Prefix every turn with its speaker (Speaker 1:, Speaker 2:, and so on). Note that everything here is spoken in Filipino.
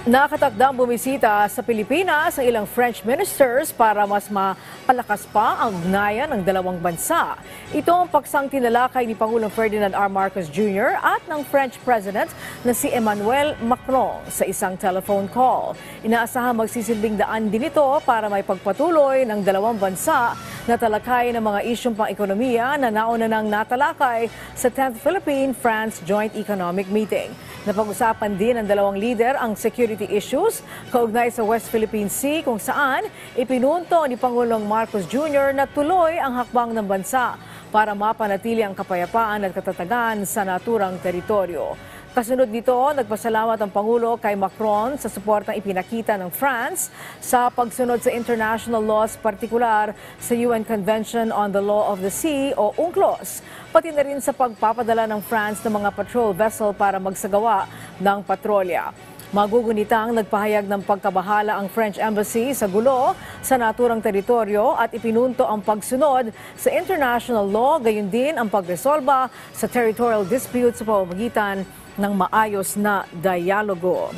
Speaker 1: Nakatakdang bumisita sa Pilipinas ang ilang French ministers para mas mapalakas pa ang ugnayan ng dalawang bansa. Ito ang paksang tinalakay ni Pangulong Ferdinand R. Marcos Jr. at ng French President na si Emmanuel Macron sa isang telephone call. Inaasahang magsisilbing daan din ito para may pagpatuloy ng dalawang bansa na talakay ng mga isyong pang-ekonomiya na nauna nang natalakay sa 10th Philippine-France Joint Economic Meeting. Napag-usapan din ng dalawang leader ang security issues kaugnay sa West Philippine Sea kung saan ipinunto ni Pangulong Marcos Jr. na tuloy ang hakbang ng bansa para mapanatili ang kapayapaan at katatagan sa naturang teritoryo. Kasunod nito, nagpasalamat ang Pangulo kay Macron sa suportang ipinakita ng France sa pagsunod sa international laws, partikular sa UN Convention on the Law of the Sea o UNCLOS, pati na rin sa pagpapadala ng France ng mga patrol vessel para magsagawa ng patrolya. Magugunitang nagpahayag ng pagkabahala ang French Embassy sa gulo sa naturang teritoryo at ipinunto ang pagsunod sa international law, gayon din ang pagresolba sa territorial dispute sa pamamagitan ng maayos na dialogo.